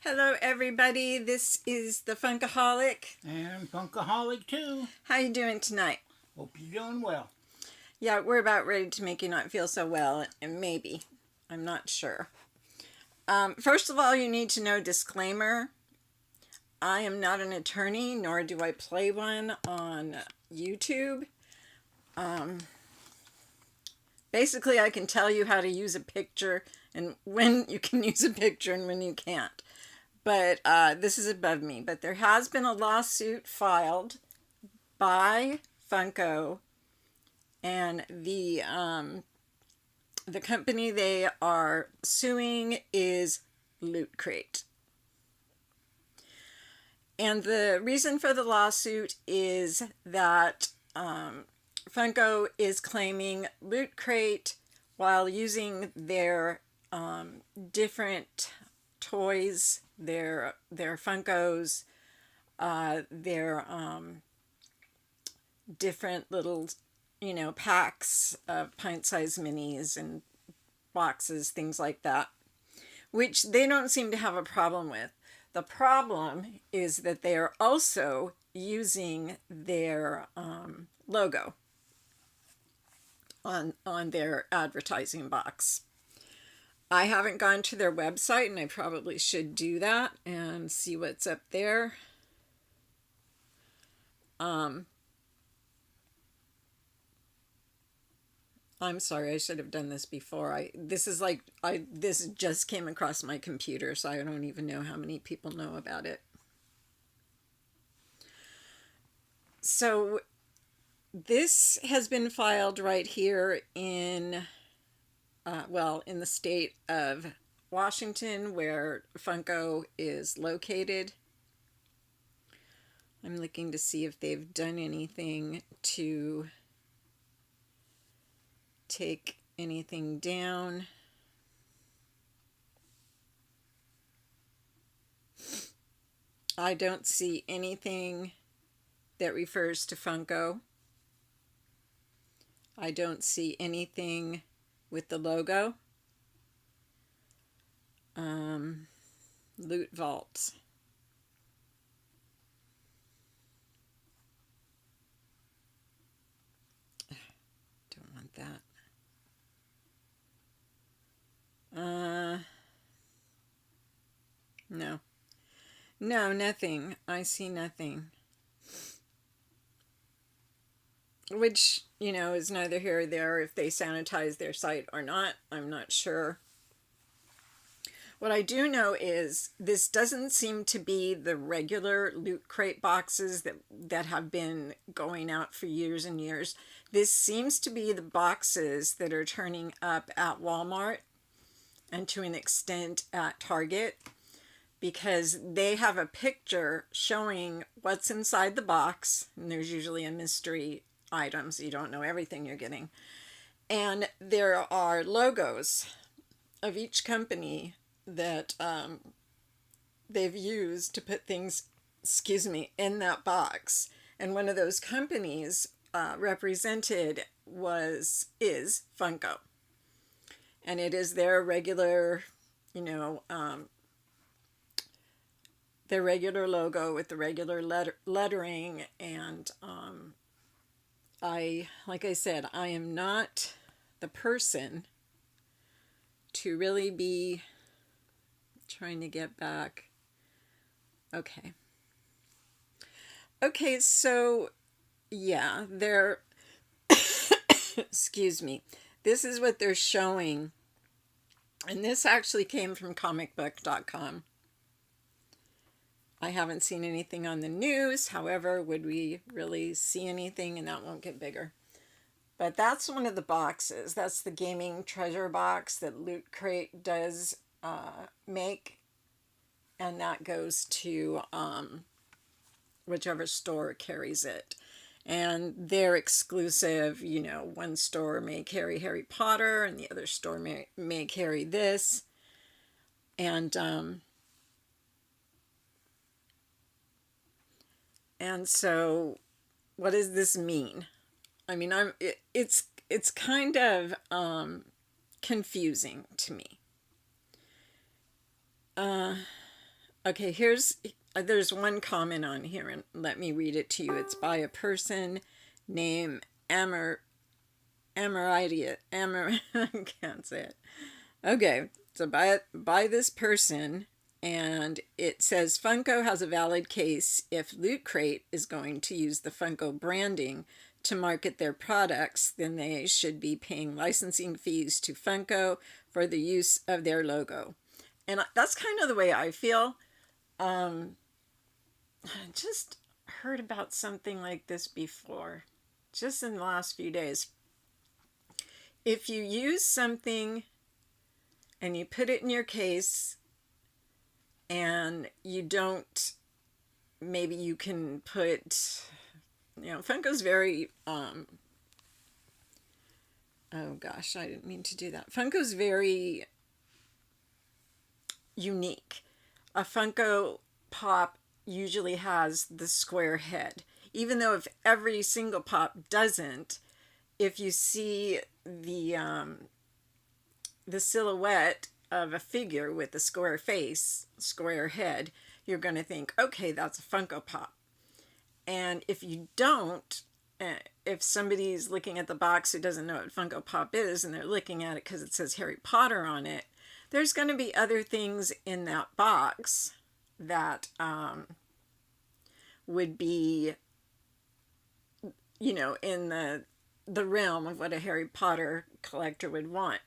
Hello everybody, this is the Funkaholic. And Funkaholic too. How you doing tonight? Hope you're doing well. Yeah, we're about ready to make you not feel so well, and maybe. I'm not sure. First of all, you need to know, disclaimer, I am not an attorney, nor do I play one on YouTube. Basically, I can tell you how to use a picture and when you can use a picture and when you can't. But this is above me. But there has been a lawsuit filed by Funko, and the company they are suing is Lootcrate. And the reason for the lawsuit is that Funko is claiming Lootcrate, while using their different toys, their Funkos, their different little, packs of pint-sized minis and boxes, things like that, which they don't seem to have a problem with. The problem is that they are also using their logo on their advertising box. I haven't gone to their website, and I probably should do that and see what's up there. I'm sorry, I should have done this before. This just came across my computer, so I don't even know how many people know about it. So this has been filed right here in in the state of Washington, where Funko is located. I'm looking to see if they've done anything to take anything down. I don't see anything that refers to Funko. I don't see anything with the logo. Loot vaults. Don't want that. No, nothing. I see nothing. Which, is neither here or there. If they sanitize their site or not, I'm not sure. What I do know is this doesn't seem to be the regular Lootcrate boxes that have been going out for years and years. This seems to be the boxes that are turning up at Walmart and to an extent at Target, because they have a picture showing what's inside the box, and there's usually a mystery item, so you don't know everything you're getting. And there are logos of each company that they've used to put things, in that box. And one of those companies represented is Funko. And it is their regular, their regular logo with the regular lettering. And like I said, I am not the person to really be trying to get back. Okay, so yeah, they're excuse me, this is what they're showing, and this actually came from comicbook.com. I haven't seen anything on the news. However, would we really see anything? And that won't get bigger. But that's one of the boxes. That's the gaming treasure box that Lootcrate does make. And that goes to whichever store carries it. And they're exclusive. One store may carry Harry Potter and the other store may carry this. And so what does this mean? I mean, it's it's kind of confusing to me. Okay, there's one comment on here, and let me read it to you. It's by a person named I can't say it. Okay, so by this person, and it says Funko has a valid case if Lootcrate is going to use the Funko branding to market their products, then they should be paying licensing fees to Funko for the use of their logo. And that's kind of the way I feel. I just heard about something like this before, just in the last few days. If you use something and you put it in your case and you don't, maybe you can put, Funko's very, oh gosh, I didn't mean to do that. Funko's very unique. A Funko Pop usually has the square head. Even though if every single pop doesn't, if you see the silhouette of a figure with a square face, square head, you're going to think, okay, that's a Funko Pop. And if you don't, if somebody's looking at the box who doesn't know what Funko Pop is and they're looking at it because it says Harry Potter on it, there's going to be other things in that box that would be, in the realm of what a Harry Potter collector would want.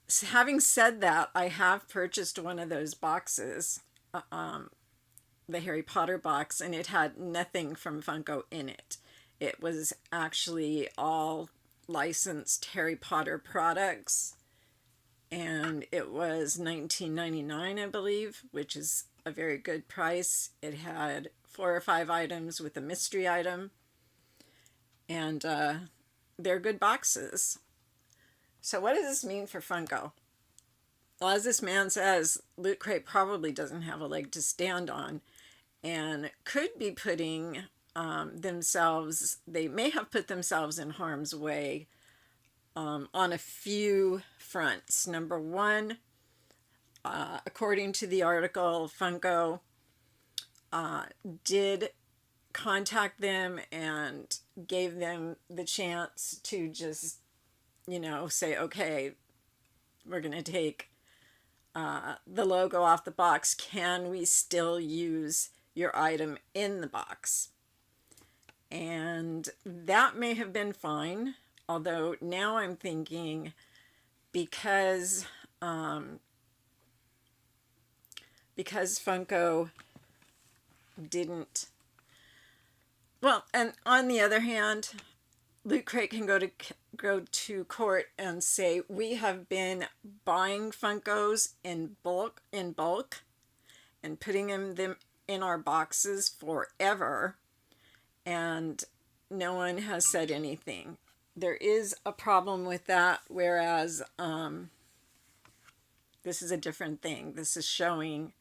So having said that, I have purchased one of those boxes, the Harry Potter box, and it had nothing from Funko in it. It was actually all licensed Harry Potter products, and it was $19.99, I believe, which is a very good price. It had 4 or 5 items with a mystery item, and they're good boxes. So what does this mean for Funko? Well, as this man says, Lootcrate probably doesn't have a leg to stand on and could be putting they may have put themselves in harm's way on a few fronts. Number one, according to the article, Funko did contact them and gave them the chance to just, say, okay, we're going to take the logo off the box. Can we still use your item in the box? And that may have been fine, although now I'm thinking because Funko didn't, well, and on the other hand, Lootcrate can go to court and say, we have been buying Funkos in bulk and putting them in our boxes forever, and no one has said anything. There is a problem with that, whereas this is a different thing. This is showing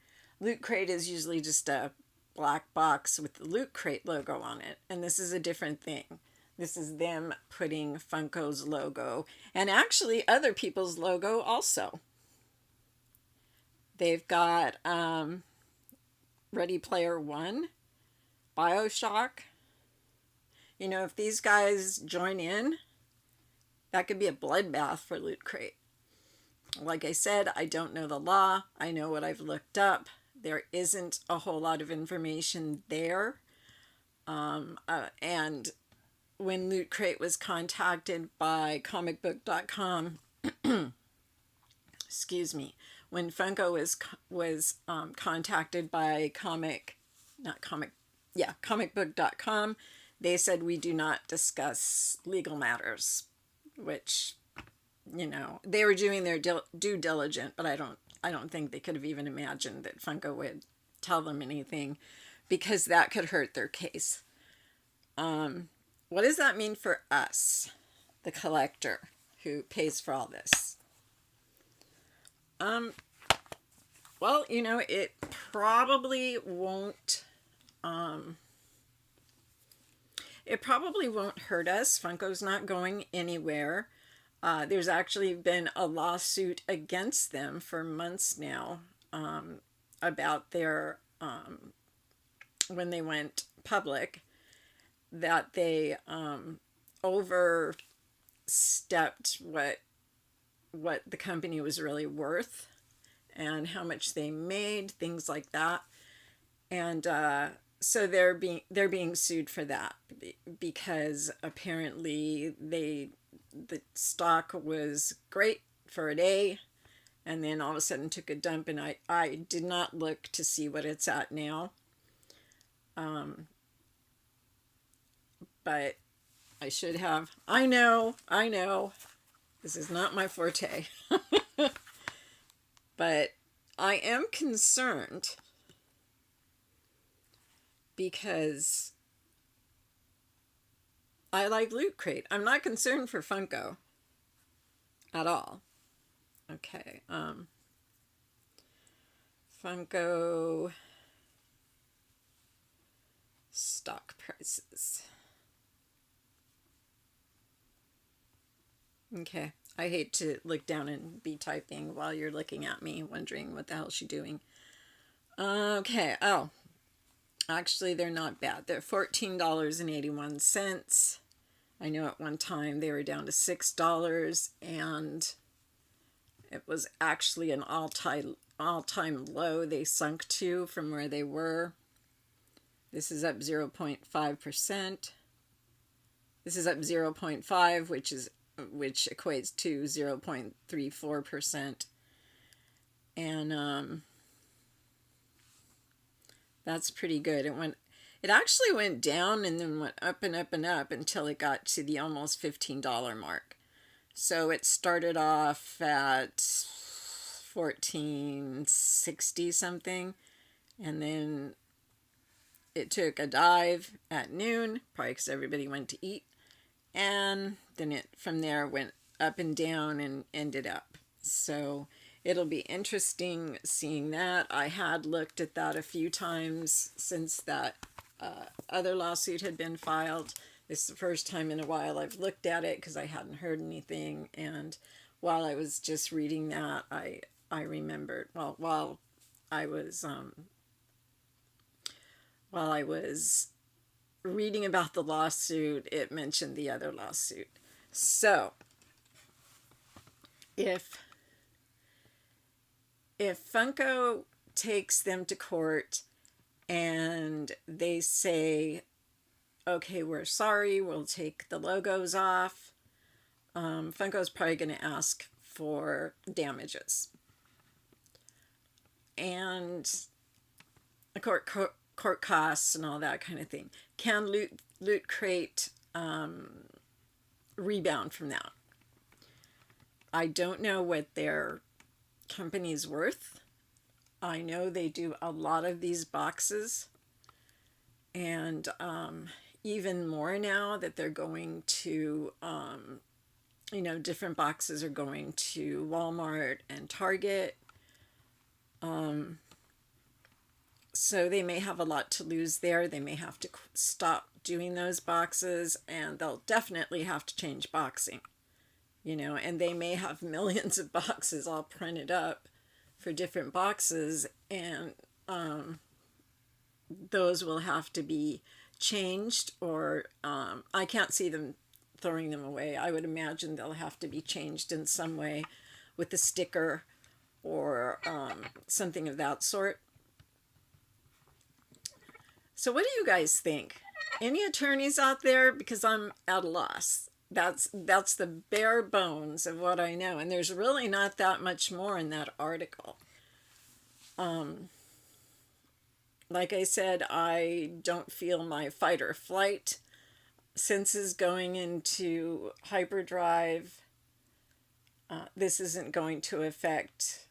Lootcrate is usually just a black box with the Lootcrate logo on it, and this is a different thing. This is them putting Funko's logo, and actually other people's logo also. They've got Ready Player One, BioShock. If these guys join in, that could be a bloodbath for Lootcrate. Like I said, I don't know the law. I know what I've looked up. There isn't a whole lot of information there. And when Lootcrate was contacted by comicbook.com, excuse me, when Funko was contacted by comicbook.com, they said we do not discuss legal matters, which, they were doing their due diligence, but I don't think they could have even imagined that Funko would tell them anything, because that could hurt their case. What does that mean for us, the collector who pays for all this? Well, it probably won't, it probably won't hurt us. Funko's not going anywhere. There's actually been a lawsuit against them for months now, about their when they went public, that they overstepped what the company was really worth and how much they made, things like that. And so they're being sued for that, because apparently the stock was great for a day, and then all of a sudden took a dump, and I did not look to see what it's at now. But I should have. I know. This is not my forte. But I am concerned because I like Lootcrate. I'm not concerned for Funko at all. Okay. Funko stock prices. Okay. I hate to look down and be typing while you're looking at me, wondering what the hell she's doing. Okay. Oh, actually, they're not bad. They're $14.81. I know at one time they were down to $6, and it was actually an all-time low they sunk to from where they were. This is up 0.5%. This is up 0.5, which equates to 0.34%. And that's pretty good. It actually went down and then went up and up and up until it got to the almost $15 mark. So it started off at $14.60 something, and then it took a dive at noon, probably because everybody went to eat, and then it from there went up and down and ended up. So it'll be interesting seeing that. I had looked at that a few times since that other lawsuit had been filed. This is the first time in a while I've looked at it because I hadn't heard anything. And while I was just reading that, I remembered, while I was reading about the lawsuit, it mentioned the other lawsuit. So if Funko takes them to court and they say, okay, we're sorry, we'll take the logos off, Funko's probably going to ask for damages. And court costs and all that kind of thing. Can Lootcrate rebound from that? I don't know what their company's worth. I know they do a lot of these boxes, and even more now that they're going to, different boxes are going to Walmart and Target. So they may have a lot to lose there. They may have to stop doing those boxes, and they'll definitely have to change boxing, and they may have millions of boxes all printed up for different boxes, and those will have to be changed, or I can't see them throwing them away. I would imagine they'll have to be changed in some way with a sticker or something of that sort. So what do you guys think? Any attorneys out there? Because I'm at a loss. That's the bare bones of what I know, and there's really not that much more in that article. Like I said, I don't feel my fight or flight senses going into hyperdrive. This isn't going to affect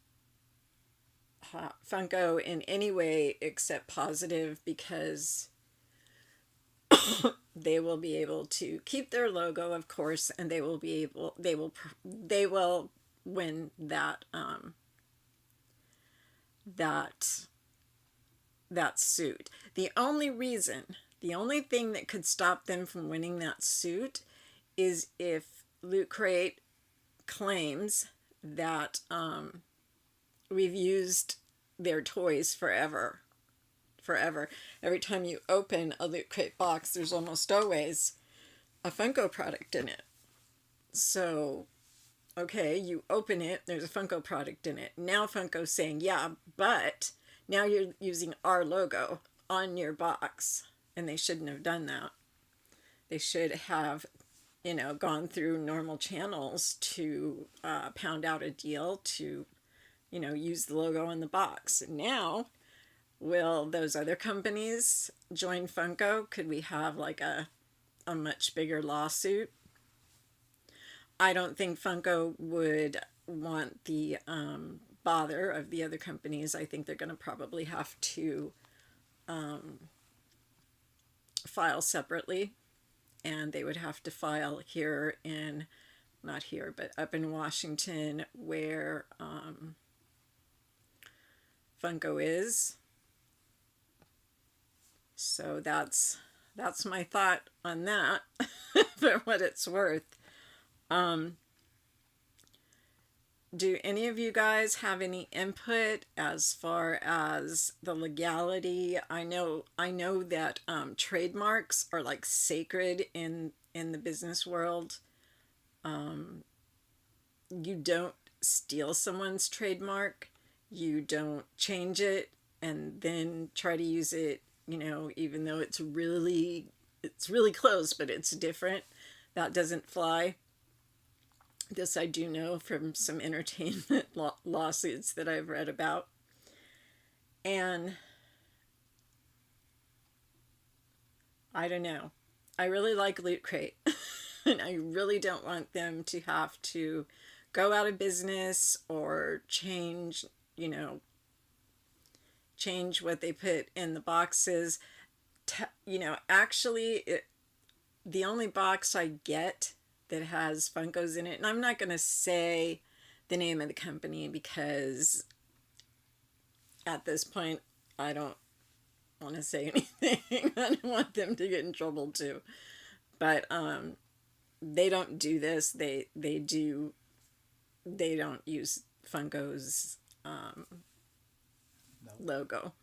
Funko in any way except positive, because they will be able to keep their logo, of course, and they will win that suit. The only reason The only thing that could stop them from winning that suit is if Lootcrate claims that we've used their toys forever. Forever. Every time you open a Lootcrate box, there's almost always a Funko product in it. So, okay, you open it, there's a Funko product in it. Now Funko's saying, yeah, but now you're using our logo on your box. And they shouldn't have done that. They should have, gone through normal channels to pound out a deal to, use the logo on the box. And now, will those other companies join Funko? Could we have like a much bigger lawsuit? I don't think Funko would want the bother of the other companies. I think they're going to probably have to file separately, and they would have to file here in, not here, but up in Washington where Funko is. So that's my thought on that for what it's worth. Do any of you guys have any input as far as the legality? I know that trademarks are like sacred in the business world. You don't steal someone's trademark. You don't change it and then try to use it, even though it's really close, but it's different. That doesn't fly. This I do know from some entertainment lawsuits that I've read about. And I don't know. I really like Lootcrate. And I really don't want them to have to go out of business or change what they put in the boxes. Actually, the only box I get that has Funkos in it, and I'm not going to say the name of the company because at this point I don't want to say anything. I don't want them to get in trouble too. But they don't do this. They don't use Funko's logo.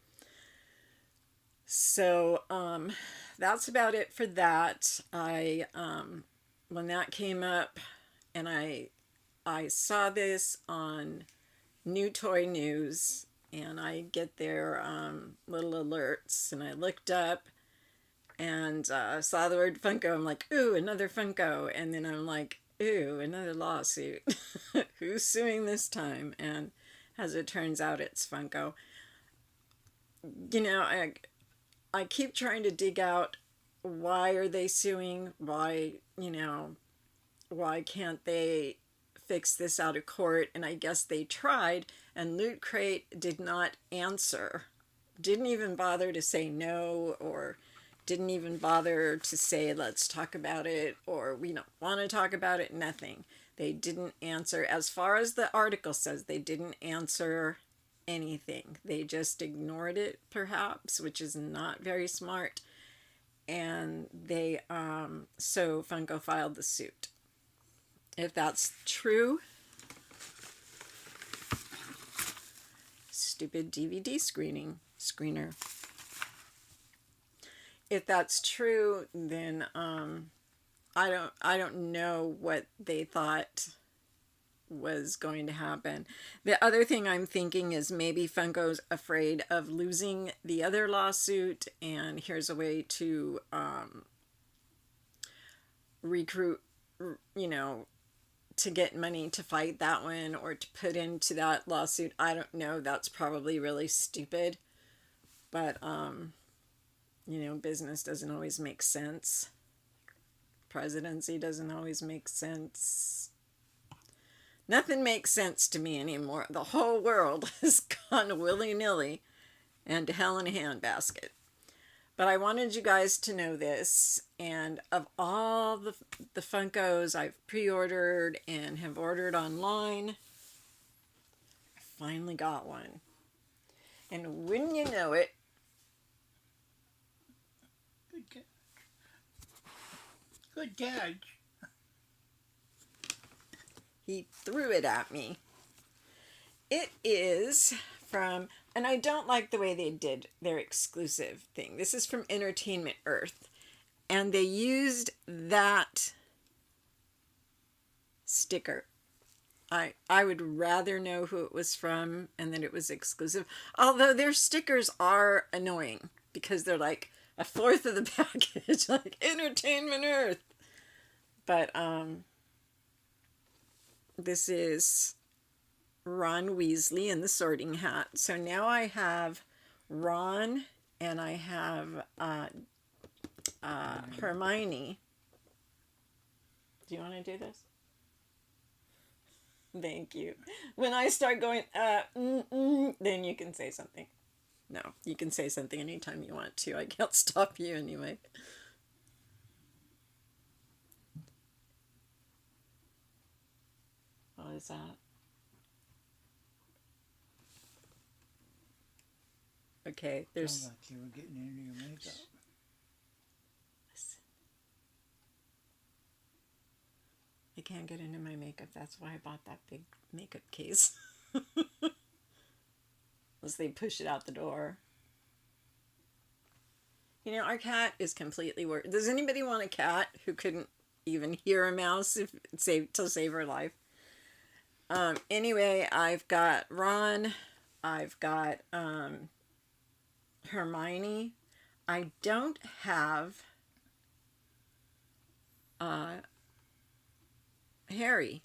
So that's about it for that. When that came up, and I saw this on New Toy News, and I get their little alerts, and I looked up and saw the word Funko. I'm like, ooh, another Funko. And then I'm like, ooh, another lawsuit. Who's suing this time? And as it turns out, it's Funko. I keep trying to dig out, why are they suing? Why can't they fix this out of court? And I guess they tried, and Lootcrate did not answer. Didn't even bother to say no, or didn't even bother to say, let's talk about it, or we don't want to talk about it, nothing. They didn't answer. As far as the article says, they didn't answer anything. They just ignored it, perhaps, which is not very smart. And they, so Funko filed the suit. If that's true, stupid DVD screener. If that's true, then I don't know what they thought was going to happen. The other thing I'm thinking is maybe Funko's afraid of losing the other lawsuit, and here's a way to recruit, to get money to fight that one or to put into that lawsuit. I don't know. That's probably really stupid. But, business doesn't always make sense. Presidency doesn't always make sense. Nothing makes sense to me anymore. The whole world has gone willy-nilly and to hell in a handbasket. But I wanted you guys to know this, and of all the Funkos I've pre-ordered and have ordered online, I finally got one. And wouldn't you know it, Good cat. Good catch. He threw it at me. It is from, and I don't like the way they did their exclusive thing. This is from Entertainment Earth. And they used that sticker. I would rather know who it was from and that it was exclusive. Although their stickers are annoying because they're like a fourth of the package, like Entertainment Earth. But this is Ron Weasley in the Sorting Hat. So now I have Ron and I have Hermione. Do you want to do this? Thank you. When I start going, then you can say something. No, you can say something anytime you want to. I can't stop you anyway. What is that? Okay, there's... Sounds like you were getting into your makeup. Listen. I can't get into my makeup. That's why I bought that big makeup case. Unless they push it out the door. You know, our cat is completely worried. Does anybody want a cat who couldn't even hear a mouse to save her life? Anyway, I've got Ron. I've got Hermione. I don't have Harry.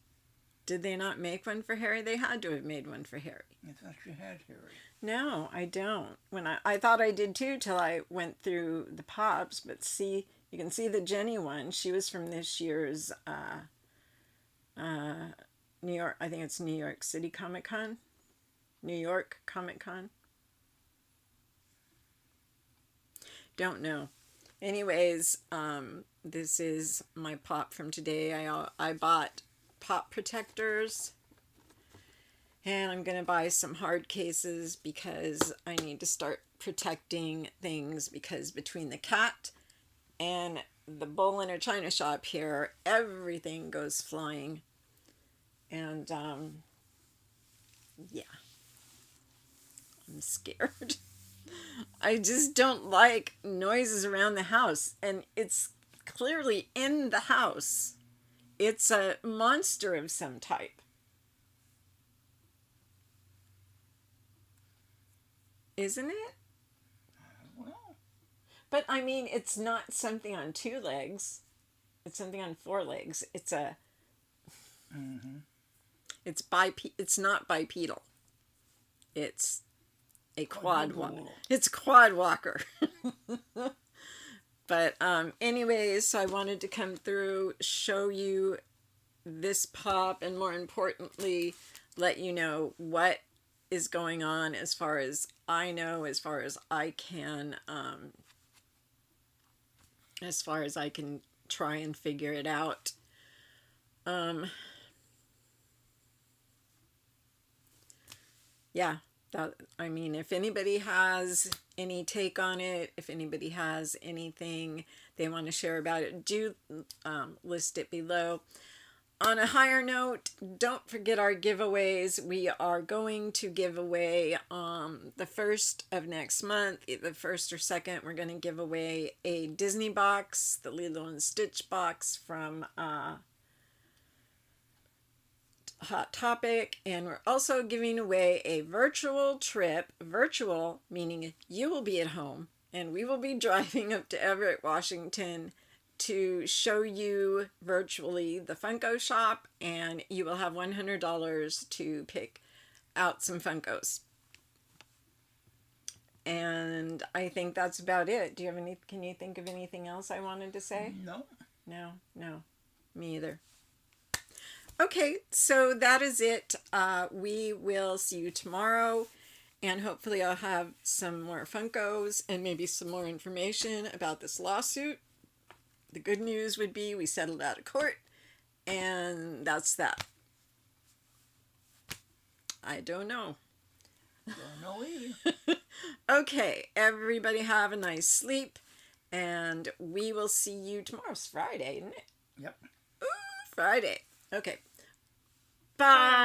Did they not make one for Harry? They had to have made one for Harry. I thought you had Harry. No, I don't. When I thought I did too till I went through the pops, but see, you can see the Jenny one. She was from this year's New York, I think it's New York City Comic Con. New York Comic Con. Don't know. Anyways, this is my pop from today. I bought pop protectors. And I'm going to buy some hard cases because I need to start protecting things because between the cat and the bull in a china shop here, everything goes flying. And, yeah. I'm scared. I just don't like noises around the house. And it's clearly in the house. It's a monster of some type. Isn't it? Well, But I mean, it's not something on 2 legs. It's something on 4 legs. It's a. It's not bipedal. It's a quad walker. It's a quad walker. But anyways, so I wanted to come through, show you this pop, and more importantly, let you know what is going on as far as I know, as far as I can try and figure it out. Yeah, I mean, if anybody has any take on it, if anybody has anything they want to share about it, do list it below. On a higher note, don't forget our giveaways. We are going to give away the 1st of next month, the 1st or 2nd, we're going to give away a Disney box, the Lilo and Stitch box from Hot Topic, and we're also giving away a virtual trip, virtual meaning you will be at home, and we will be driving up to Everett, Washington, to show you virtually the Funko shop, and you will have $100 to pick out some Funkos. And I think that's about it. Do you have any? Can you think of anything else I wanted to say? no. No, me either. Okay, so that is it. We will see you tomorrow, and hopefully I'll have some more Funkos and maybe some more information about this lawsuit. The good news would be we settled out of court, and that's that. I don't know. Don't know either. Okay, everybody have a nice sleep, And we will see you tomorrow. It's Friday, isn't it? Yep. Friday. Okay. Bye.